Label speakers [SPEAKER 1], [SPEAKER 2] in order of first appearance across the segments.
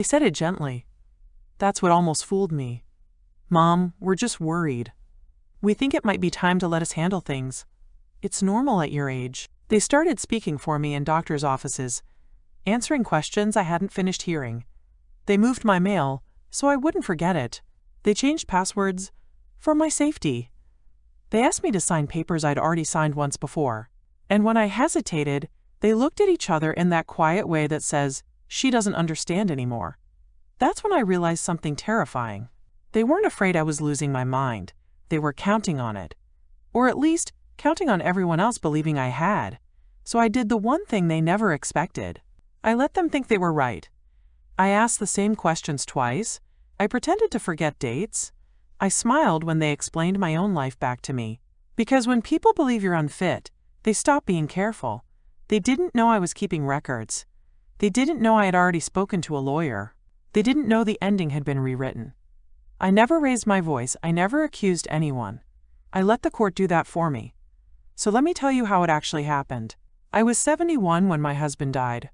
[SPEAKER 1] They said it gently. That's what almost fooled me. Mom, we're just worried. We think it might be time to let us handle things. It's normal at your age. They started speaking for me in doctors' offices, answering questions I hadn't finished hearing. They moved my mail so I wouldn't forget it. They changed passwords for my safety. They asked me to sign papers I'd already signed once before. And when I hesitated, they looked at each other in that quiet way that says, she doesn't understand anymore. That's when I realized something terrifying. They weren't afraid I was losing my mind. They were counting on it. Or at least, counting on everyone else believing I had. So I did the one thing they never expected. I let them think they were right. I asked the same questions twice. I pretended to forget dates. I smiled when they explained my own life back to me. Because when people believe you're unfit, they stop being careful. They didn't know I was keeping records. They didn't know I had already spoken to a lawyer. They didn't know the ending had been rewritten. I never raised my voice. I never accused anyone. I let the court do that for me. So let me tell you how it actually happened. I was 71 when my husband died.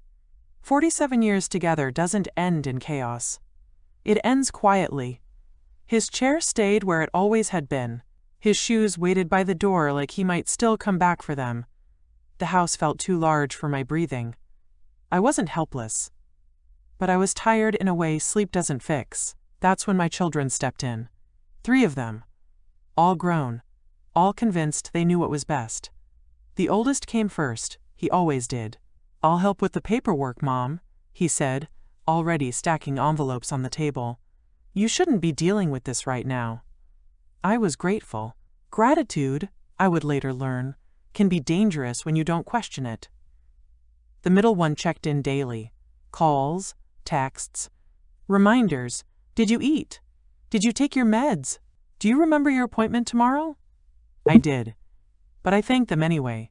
[SPEAKER 1] 47 years together doesn't end in chaos. It ends quietly. His chair stayed where it always had been. His shoes waited by the door like he might still come back for them. The house felt too large for my breathing. I wasn't helpless. But I was tired in a way sleep doesn't fix. That's when my children stepped in. 3 of them. All grown. All convinced they knew what was best. The oldest came first. He always did. I'll help with the paperwork, Mom, he said, already stacking envelopes on the table. You shouldn't be dealing with this right now. I was grateful. Gratitude, I would later learn, can be dangerous when you don't question it. The middle one checked in daily. Calls, texts, reminders. Did you eat? Did you take your meds? Do you remember your appointment tomorrow? I did. But I thanked them anyway.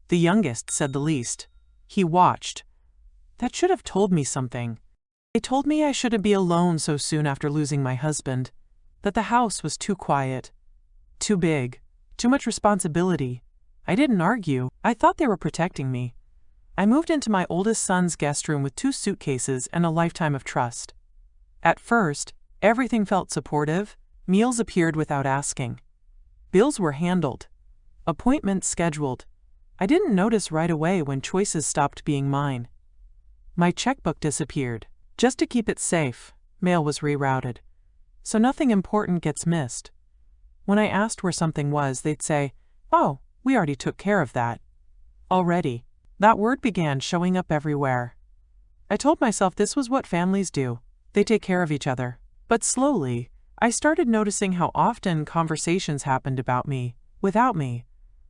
[SPEAKER 1] The youngest said the least. He watched. That should have told me something. It told me I shouldn't be alone so soon after losing my husband, that the house was too quiet, too big, too much responsibility. I didn't argue. I thought they were protecting me. I moved into my oldest son's guest room with 2 suitcases and a lifetime of trust. At first, everything felt supportive. Meals appeared without asking. Bills were handled. Appointments scheduled. I didn't notice right away when choices stopped being mine. My checkbook disappeared. Just to keep it safe, mail was rerouted. So nothing important gets missed. When I asked where something was, they'd say, "Oh, we already took care of that." Already. That word began showing up everywhere. I told myself this was what families do. They take care of each other. But slowly, I started noticing how often conversations happened about me, without me.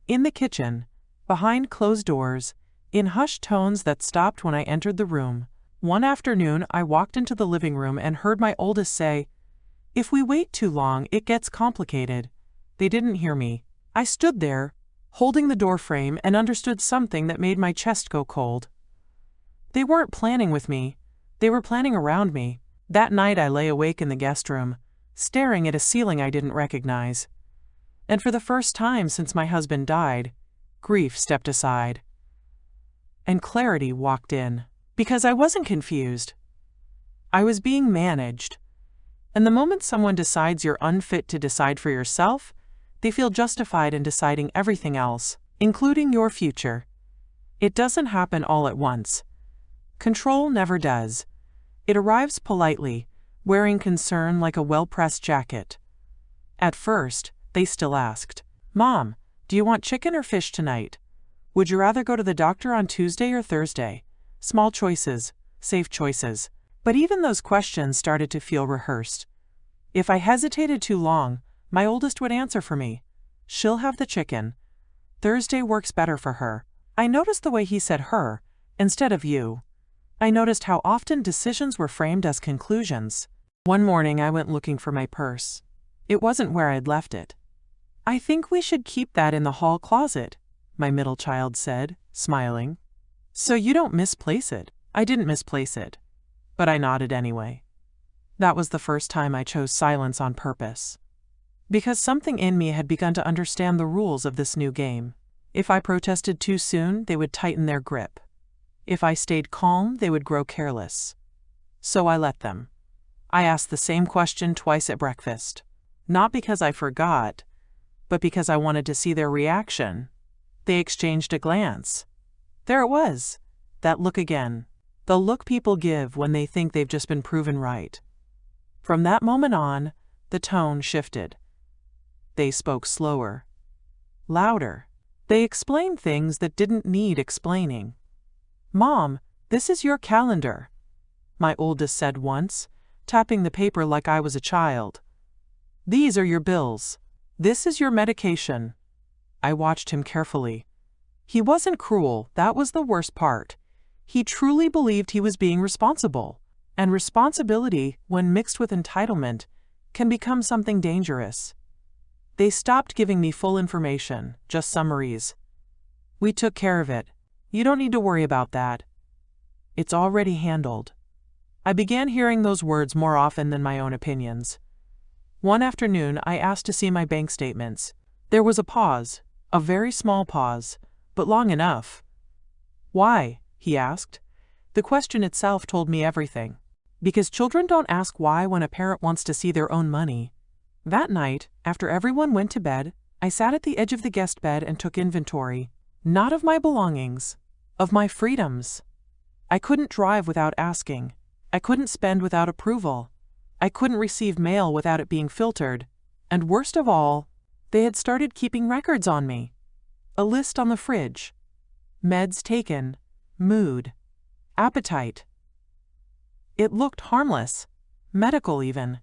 [SPEAKER 1] In the kitchen, behind closed doors, in hushed tones that stopped when I entered the room. One afternoon, I walked into the living room and heard my oldest say, "If we wait too long, it gets complicated." They didn't hear me. I stood there, holding the door frame, and understood something that made my chest go cold. They weren't planning with me. They were planning around me. That night I lay awake in the guest room, staring at a ceiling I didn't recognize. And for the first time since my husband died, grief stepped aside. And clarity walked in. Because I wasn't confused. I was being managed. And the moment someone decides you're unfit to decide for yourself, they feel justified in deciding everything else, including your future. It doesn't happen all at once. Control never does. It arrives politely, wearing concern like a well-pressed jacket. At first, they still asked, "Mom, do you want chicken or fish tonight? Would you rather go to the doctor on Tuesday or Thursday?" Small choices, safe choices. But even those questions started to feel rehearsed. If I hesitated too long, my oldest would answer for me. "She'll have the chicken. Thursday works better for her." I noticed the way he said her, instead of you. I noticed how often decisions were framed as conclusions. One morning I went looking for my purse. It wasn't where I'd left it. "I think we should keep that in the hall closet," my middle child said, smiling. "So you don't misplace it." I didn't misplace it, but I nodded anyway. That was the first time I chose silence on purpose. Because something in me had begun to understand the rules of this new game. If I protested too soon, they would tighten their grip. If I stayed calm, they would grow careless. So I let them. I asked the same question twice at breakfast. Not because I forgot, but because I wanted to see their reaction. They exchanged a glance. There it was. That look again. The look people give when they think they've just been proven right. From that moment on, the tone shifted. They spoke slower. Louder. They explained things that didn't need explaining. "Mom, this is your calendar," my oldest said once, tapping the paper like I was a child. "These are your bills. This is your medication." I watched him carefully. He wasn't cruel, that was the worst part. He truly believed he was being responsible. And responsibility, when mixed with entitlement, can become something dangerous. They stopped giving me full information, just summaries. "We took care of it. You don't need to worry about that. It's already handled." I began hearing those words more often than my own opinions. One afternoon, I asked to see my bank statements. There was a pause, a very small pause, but long enough. "Why?" he asked. The question itself told me everything. Because children don't ask why when a parent wants to see their own money. That night, after everyone went to bed, I sat at the edge of the guest bed and took inventory, not of my belongings, of my freedoms. I couldn't drive without asking. I couldn't spend without approval. I couldn't receive mail without it being filtered. And worst of all, they had started keeping records on me. A list on the fridge. Meds taken. Mood. Appetite. It looked harmless. Medical even.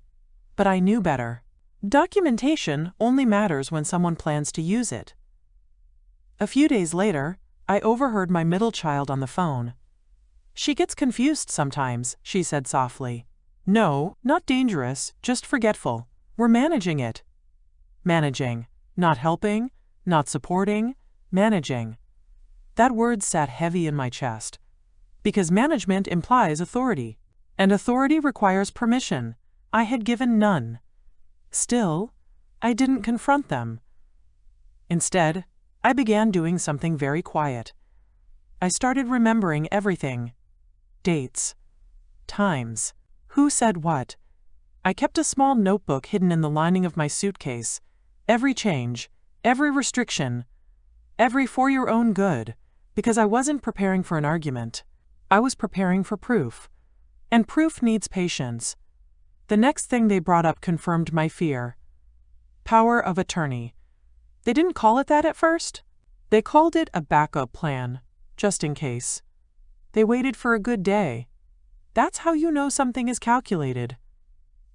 [SPEAKER 1] But I knew better. Documentation only matters when someone plans to use it. A few days later, I overheard my middle child on the phone. "She gets confused sometimes," she said softly. "No, not dangerous, just forgetful. We're managing it." Managing. Not helping, not supporting, managing. That word sat heavy in my chest. Because management implies authority. And authority requires permission. I had given none. Still, I didn't confront them. Instead, I began doing something very quiet. I started remembering everything. Dates. Times. Who said what. I kept a small notebook hidden in the lining of my suitcase. Every change, every restriction, every for your own good, because I wasn't preparing for an argument. I was preparing for proof. And proof needs patience. The next thing they brought up confirmed my fear. Power of attorney. They didn't call it that at first. They called it a backup plan, just in case. They waited for a good day. That's how you know something is calculated.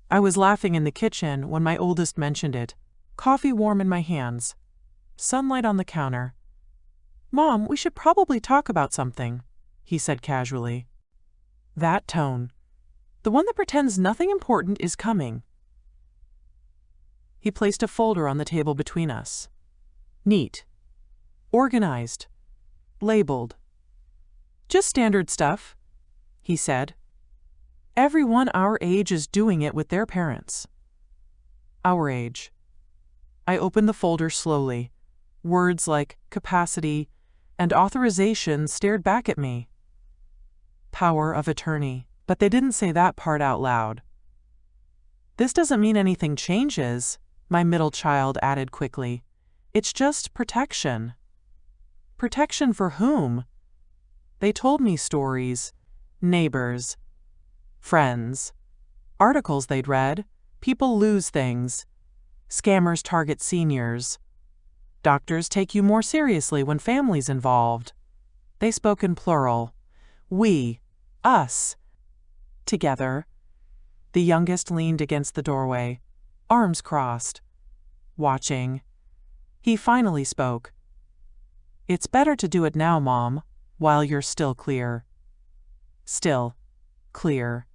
[SPEAKER 1] I was laughing in the kitchen when my oldest mentioned it. Coffee warm in my hands. Sunlight on the counter. "Mom, we should probably talk about something," he said casually. That tone. The one that pretends nothing important is coming. He placed a folder on the table between us. Neat. Organized. Labeled. "Just standard stuff," he said. "Everyone our age is doing it with their parents." Our age. I opened the folder slowly. Words like capacity and authorization stared back at me. Power of attorney. But they didn't say that part out loud. "This doesn't mean anything changes," my middle child added quickly. "It's just protection." Protection for whom? They told me stories. Neighbors. Friends. Articles they'd read. People lose things. Scammers target seniors. Doctors take you more seriously when family's involved. They spoke in plural. We. Us. Together. The youngest leaned against the doorway, arms crossed, watching. He finally spoke. "It's better to do it now, Mom, while you're still clear." Still. Clear.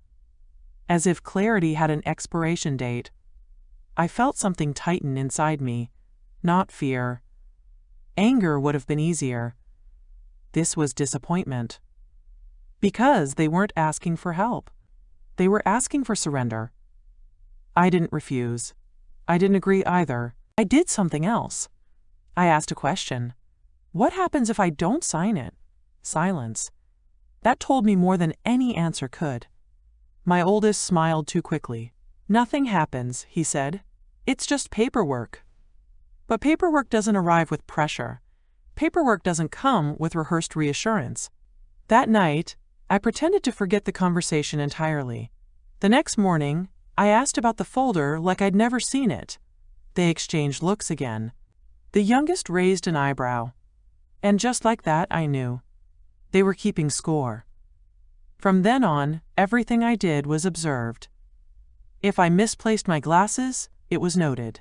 [SPEAKER 1] As if clarity had an expiration date. I felt something tighten inside me, not fear. Anger would have been easier. This was disappointment. Because they weren't asking for help. They were asking for surrender. I didn't refuse. I didn't agree either. I did something else. I asked a question. What happens if I don't sign it? Silence. That told me more than any answer could. My oldest smiled too quickly. "Nothing happens," he said. "It's just paperwork." But paperwork doesn't arrive with pressure. Paperwork doesn't come with rehearsed reassurance. That night, I pretended to forget the conversation entirely. The next morning, I asked about the folder like I'd never seen it. They exchanged looks again. The youngest raised an eyebrow. And just like that, I knew. They were keeping score. From then on, everything I did was observed. If I misplaced my glasses, it was noted.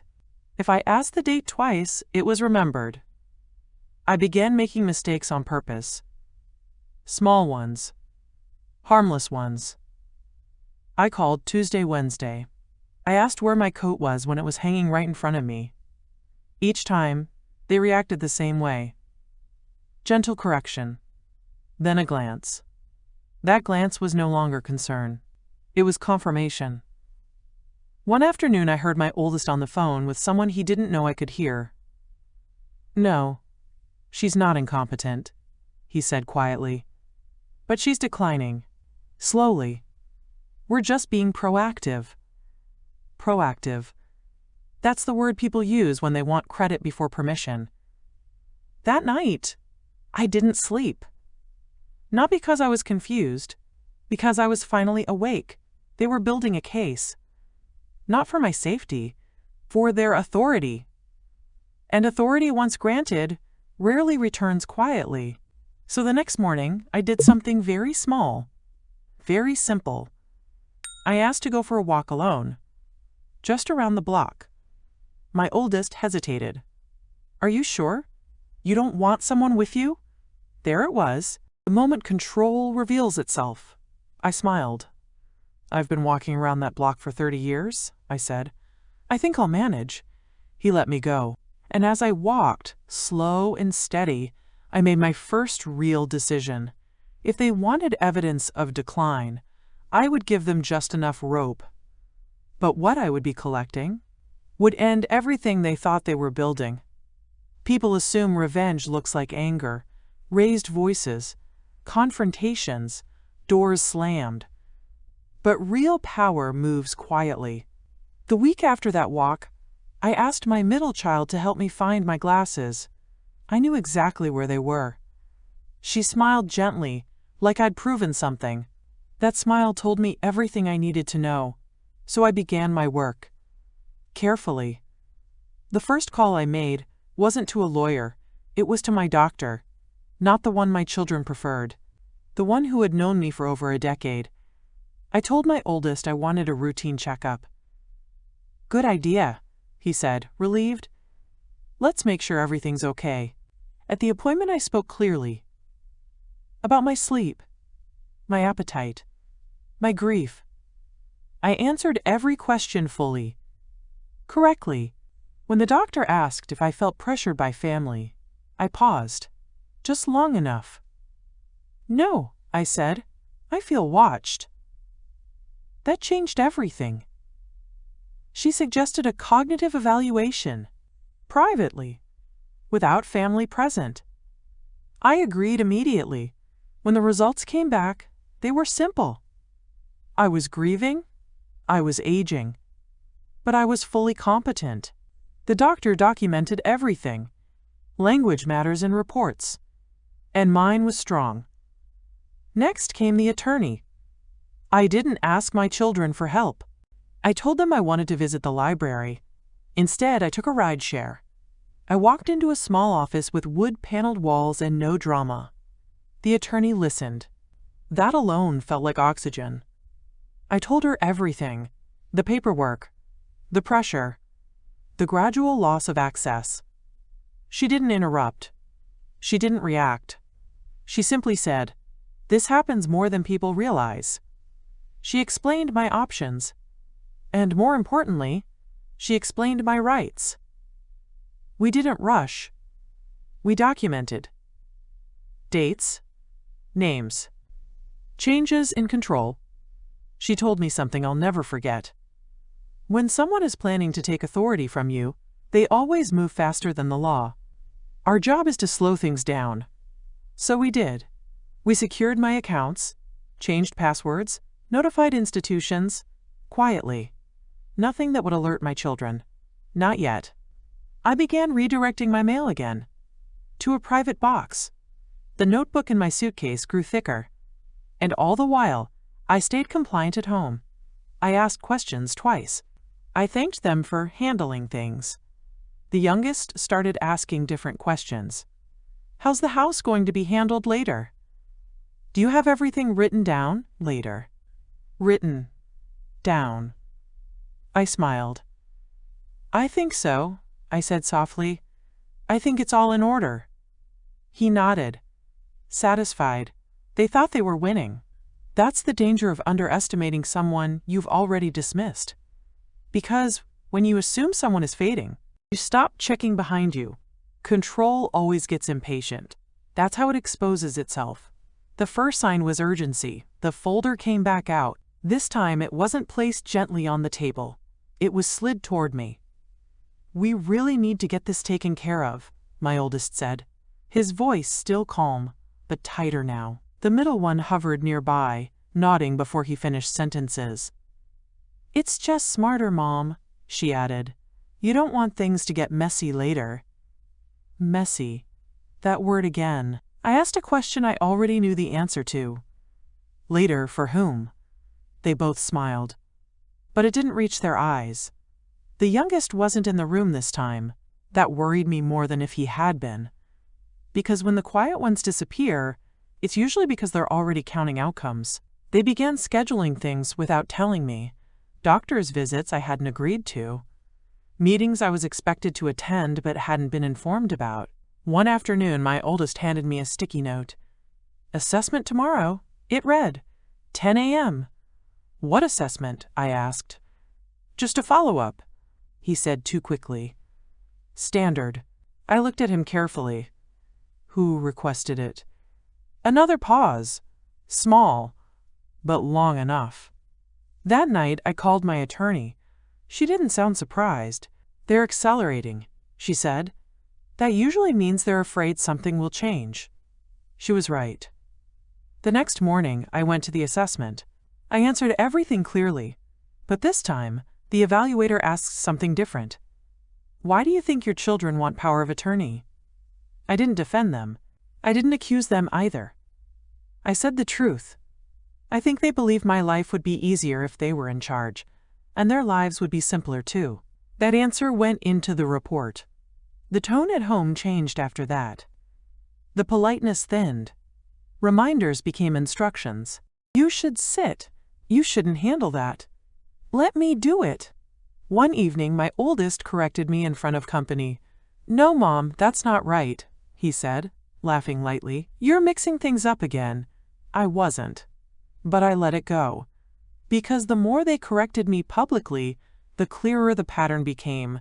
[SPEAKER 1] If I asked the date twice, it was remembered. I began making mistakes on purpose. Small ones. Harmless ones. I called Tuesday, Wednesday. I asked where my coat was when it was hanging right in front of me. Each time, they reacted the same way. Gentle correction. Then a glance. That glance was no longer concern. It was confirmation. One afternoon I heard my oldest on the phone with someone he didn't know I could hear. "No, she's not incompetent," he said quietly. "But she's declining. Slowly. We're just being proactive." Proactive. That's the word people use when they want credit before permission. That night, I didn't sleep. Not because I was confused, because I was finally awake. They were building a case. Not for my safety, for their authority. And authority once granted rarely returns quietly. So the next morning, I did something very small, very simple. I asked to go for a walk alone, just around the block. My oldest hesitated. "Are you sure? You don't want someone with you?" There it was. The moment control reveals itself. I smiled. "I've been walking around that block for 30 years, I said. "I think I'll manage." He let me go. And as I walked, slow and steady, I made my first real decision. If they wanted evidence of decline, I would give them just enough rope. But what I would be collecting would end everything they thought they were building. People assume revenge looks like anger, raised voices, confrontations, doors slammed. But real power moves quietly. The week after that walk, I asked my middle child to help me find my glasses. I knew exactly where they were. She smiled gently, like I'd proven something. That smile told me everything I needed to know, so I began my work. Carefully. The first call I made wasn't to a lawyer, it was to my doctor. Not the one my children preferred. The one who had known me for over a decade. I told my oldest I wanted a routine checkup. "Good idea," he said, relieved. "Let's make sure everything's okay." At the appointment I spoke clearly. About my sleep, my appetite, my grief. I answered every question fully. Correctly. When the doctor asked if I felt pressured by family, I paused. Just long enough. "No," I said. "I feel watched." That changed everything. She suggested a cognitive evaluation, privately, without family present. I agreed immediately. When the results came back, they were simple. I was grieving, I was aging, but I was fully competent. The doctor documented everything. Language matters in reports. And mine was strong. Next came the attorney. I didn't ask my children for help. I told them I wanted to visit the library. Instead, I took a ride share. I walked into a small office with wood-paneled walls and no drama. The attorney listened. That alone felt like oxygen. I told her everything. The paperwork, the pressure, the gradual loss of access. She didn't interrupt. She didn't react. She simply said, "This happens more than people realize." She explained my options. And more importantly, she explained my rights. We didn't rush. We documented. Dates, names, changes in control. She told me something I'll never forget. When someone is planning to take authority from you, they always move faster than the law. Our job is to slow things down. So we did. We secured my accounts, changed passwords, Notified institutions. Quietly. Nothing that would alert my children. Not yet. I began redirecting my mail again. To a private box. The notebook in my suitcase grew thicker. And all the while, I stayed compliant at home. I asked questions twice. I thanked them for handling things. The youngest started asking different questions. How's the house going to be handled later? Do you have everything written down later? Written down. I smiled. I think so, I said softly. I think it's all in order. He nodded. Satisfied. They thought they were winning. That's the danger of underestimating someone you've already dismissed. Because when you assume someone is fading, you stop checking behind you. Control always gets impatient. That's how it exposes itself. The first sign was urgency. The folder came back out. This time it wasn't placed gently on the table. It was slid toward me. We really need to get this taken care of, my oldest said. His voice still calm, but tighter now. The middle one hovered nearby, nodding before he finished sentences. It's just smarter, Mom, she added. You don't want things to get messy later. Messy. That word again. I asked a question I already knew the answer to. Later, for whom? They both smiled. But it didn't reach their eyes. The youngest wasn't in the room this time. That worried me more than if he had been. Because when the quiet ones disappear, it's usually because they're already counting outcomes. They began scheduling things without telling me. Doctor's visits I hadn't agreed to. Meetings I was expected to attend but hadn't been informed about. One afternoon, my oldest handed me a sticky note. Assessment tomorrow, it read. 10 a.m. What assessment? I asked. Just a follow-up, he said too quickly. Standard. I looked at him carefully. Who requested it? Another pause. Small, but long enough. That night, I called my attorney. She didn't sound surprised. They're accelerating, she said. That usually means they're afraid something will change. She was right. The next morning, I went to the assessment. I answered everything clearly. But this time, the evaluator asks something different. Why do you think your children want power of attorney? I didn't defend them. I didn't accuse them either. I said the truth. I think they believe my life would be easier if they were in charge, and their lives would be simpler too. That answer went into the report. The tone at home changed after that. The politeness thinned. Reminders became instructions. You should sit. You shouldn't handle that. Let me do it. One evening, my oldest corrected me in front of company. No, Mom, that's not right, he said, laughing lightly. You're mixing things up again. I wasn't. But I let it go. Because the more they corrected me publicly, the clearer the pattern became.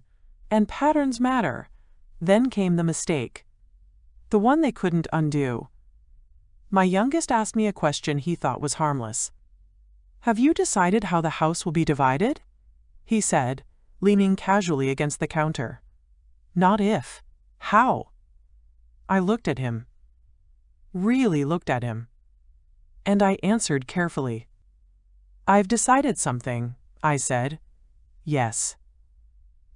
[SPEAKER 1] And patterns matter. Then came the mistake. The one they couldn't undo. My youngest asked me a question he thought was harmless. Have you decided how the house will be divided? He said, leaning casually against the counter. Not if. How? I looked at him. Really looked at him. And I answered carefully. I've decided something, I said. Yes.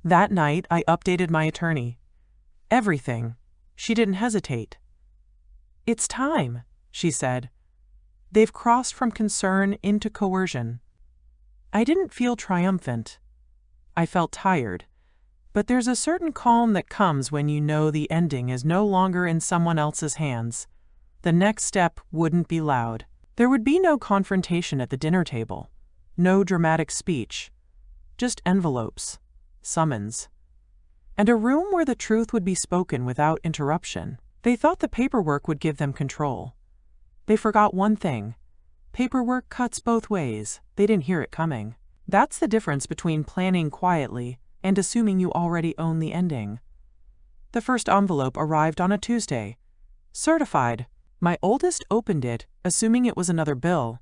[SPEAKER 1] That night I updated my attorney. Everything. She didn't hesitate. It's time, she said. They've crossed from concern into coercion. I didn't feel triumphant. I felt tired. But there's a certain calm that comes when you know the ending is no longer in someone else's hands. The next step wouldn't be loud. There would be no confrontation at the dinner table. No dramatic speech. Just envelopes. Summons. And a room where the truth would be spoken without interruption. They thought the paperwork would give them control. They forgot one thing. Paperwork cuts both ways. They didn't hear it coming. That's the difference between planning quietly and assuming you already own the ending. The first envelope arrived on a Tuesday. Certified. My oldest opened it, assuming it was another bill.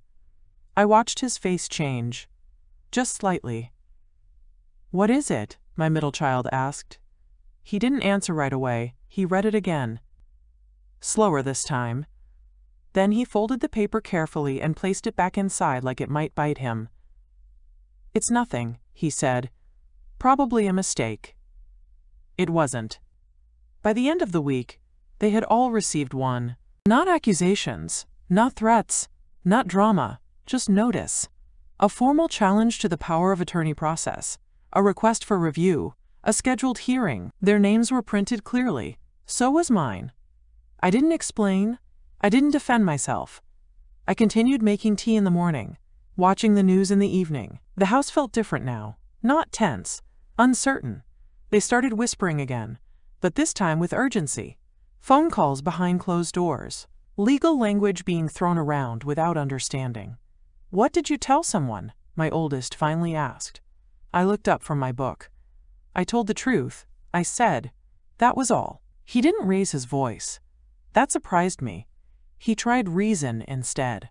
[SPEAKER 1] I watched his face change. Just slightly. What is it? My middle child asked. He didn't answer right away. He read it again. Slower this time. Then he folded the paper carefully and placed it back inside like it might bite him. "It's nothing," he said. "Probably a mistake." It wasn't. By the end of the week, they had all received one. Not accusations, not threats, not drama, just notice. A formal challenge to the power of attorney process, a request for review, a scheduled hearing. Their names were printed clearly. So was mine. I didn't explain. I didn't defend myself. I continued making tea in the morning, watching the news in the evening. The house felt different now, not tense, uncertain. They started whispering again, but this time with urgency. Phone calls behind closed doors. Legal language being thrown around without understanding. "What did you tell someone?" my oldest finally asked. I looked up from my book. "I told the truth," I said. That was all. He didn't raise his voice. That surprised me. He tried reason instead.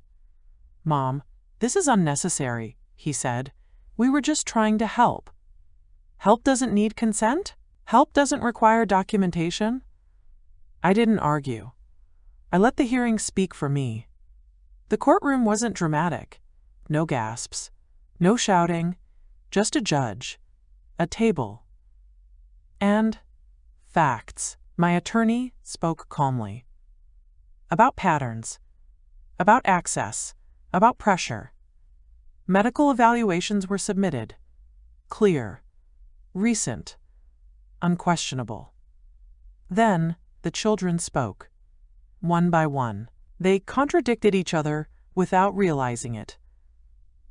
[SPEAKER 1] "Mom, this is unnecessary," he said. "We were just trying to help." Help doesn't need consent? Help doesn't require documentation? I didn't argue. I let the hearing speak for me. The courtroom wasn't dramatic. No gasps. No shouting. Just a judge. A table. And facts. My attorney spoke calmly. About patterns. About access. About pressure. Medical evaluations were submitted. Clear. Recent. Unquestionable. Then the children spoke. One by one. They contradicted each other without realizing it.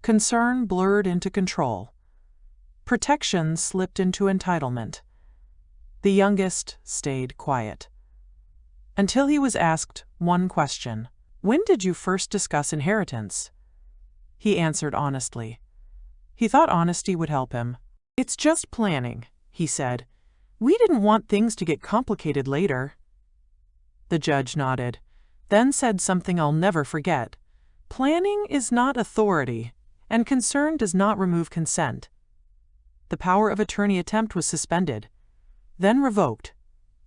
[SPEAKER 1] Concern blurred into control. Protection slipped into entitlement. The youngest stayed quiet. Until he was asked one question. "When did you first discuss inheritance?" He answered honestly. He thought honesty would help him. "It's just planning," he said. "We didn't want things to get complicated later." The judge nodded, then said something I'll never forget. "Planning is not authority, and concern does not remove consent." The power of attorney attempt was suspended, then revoked,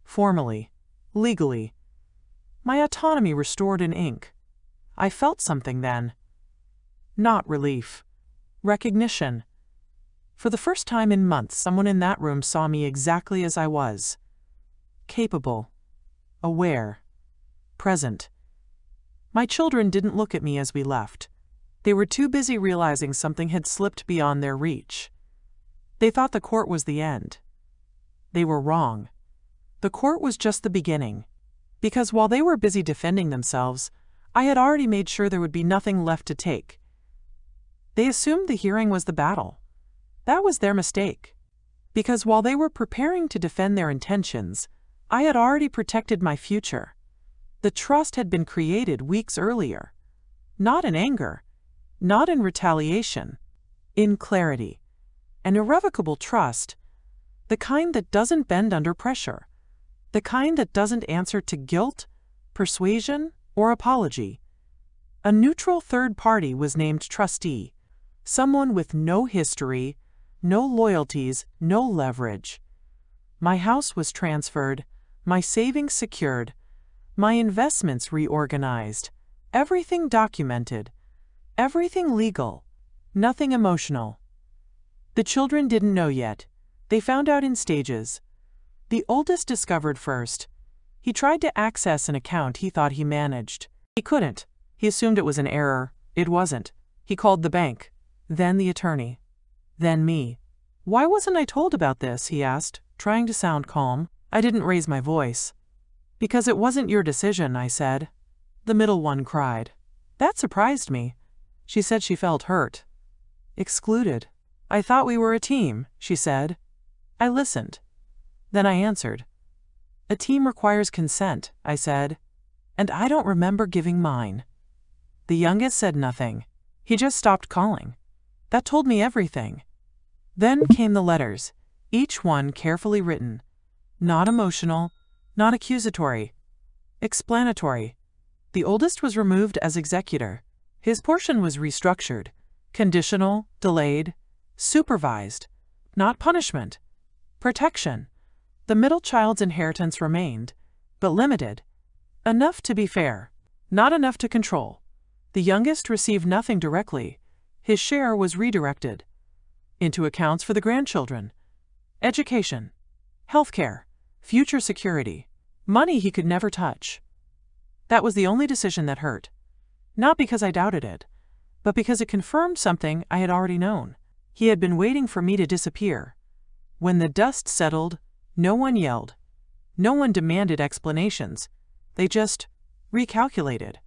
[SPEAKER 1] formally, legally. My autonomy restored in ink. I felt something then. Not relief. Recognition. For the first time in months, someone in that room saw me exactly as I was. Capable. Aware. Present. My children didn't look at me as we left. They were too busy realizing something had slipped beyond their reach. They thought the court was the end. They were wrong. The court was just the beginning. Because while they were busy defending themselves, I had already made sure there would be nothing left to take. They assumed the hearing was the battle. That was their mistake. Because while they were preparing to defend their intentions, I had already protected my future. The trust had been created weeks earlier. Not in anger. Not in retaliation. In clarity. An irrevocable trust. The kind that doesn't bend under pressure. The kind that doesn't answer to guilt, persuasion, or apology. A neutral third party was named trustee. Someone with no history, no loyalties, no leverage. My house was transferred, my savings secured, my investments reorganized, everything documented, everything legal, nothing emotional. The children didn't know yet. They found out in stages. The oldest discovered first. He tried to access an account he thought he managed. He couldn't. He assumed it was an error. It wasn't. He called the bank. Then the attorney. Then me. "Why wasn't I told about this?" he asked, trying to sound calm. I didn't raise my voice. "Because it wasn't your decision," I said. The middle one cried. That surprised me. She said she felt hurt. Excluded. "I thought we were a team," she said. I listened. Then I answered. "A team requires consent," I said. "And I don't remember giving mine." The youngest said nothing. He just stopped calling. That told me everything. Then came the letters, each one carefully written. Not emotional, not accusatory. Explanatory. The oldest was removed as executor. His portion was restructured. Conditional, delayed, supervised. Not punishment. Protection. The middle child's inheritance remained, but limited. Enough to be fair. Not enough to control. The youngest received nothing directly. His share was redirected into accounts for the grandchildren, education, healthcare, future security, money he could never touch. That was the only decision that hurt. Not because I doubted it, but because it confirmed something I had already known. He had been waiting for me to disappear. When the dust settled, no one yelled. No one demanded explanations. They just recalculated.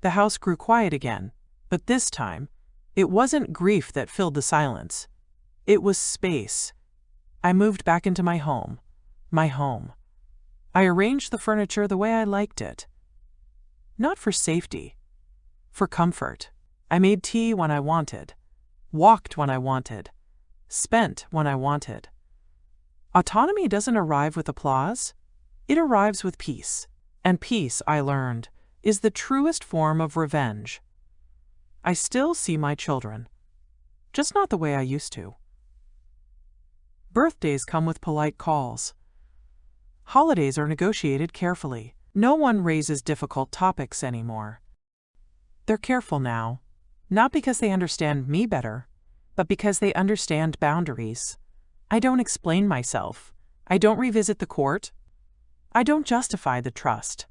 [SPEAKER 1] The house grew quiet again, but this time, it wasn't grief that filled the silence. It was space. I moved back into my home. My home. I arranged the furniture the way I liked it. Not for safety, for comfort. I made tea when I wanted, walked when I wanted, spent when I wanted. Autonomy doesn't arrive with applause. It arrives with peace. And peace, I learned, is the truest form of revenge. I still see my children, just not the way I used to. Birthdays come with polite calls. Holidays are negotiated carefully. No one raises difficult topics anymore. They're careful now, not because they understand me better, but because they understand boundaries. I don't explain myself. I don't revisit the court. I don't justify the trust.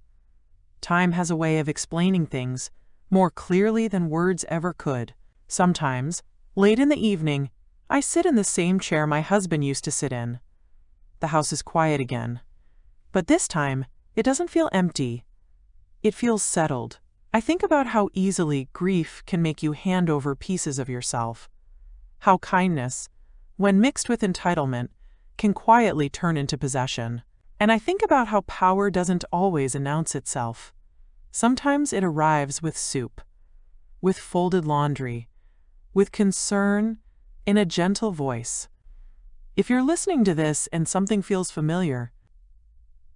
[SPEAKER 1] Time has a way of explaining things more clearly than words ever could. Sometimes, late in the evening, I sit in the same chair my husband used to sit in. The house is quiet again. But this time, it doesn't feel empty. It feels settled. I think about how easily grief can make you hand over pieces of yourself. How kindness, when mixed with entitlement, can quietly turn into possession. And I think about how power doesn't always announce itself. Sometimes it arrives with soup, with folded laundry, with concern, in a gentle voice. If you're listening to this and something feels familiar,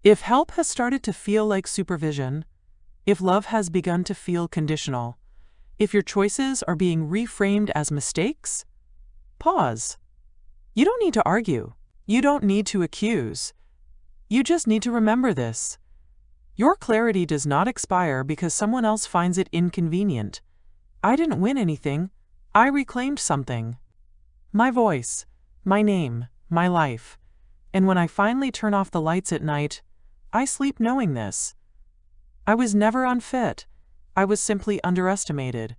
[SPEAKER 1] if help has started to feel like supervision, if love has begun to feel conditional, if your choices are being reframed as mistakes, pause. You don't need to argue. You don't need to accuse. You just need to remember this. Your clarity does not expire because someone else finds it inconvenient. I didn't win anything. I reclaimed something. My voice, my name, my life. And when I finally turn off the lights at night, I sleep knowing this. I was never unfit. I was simply underestimated.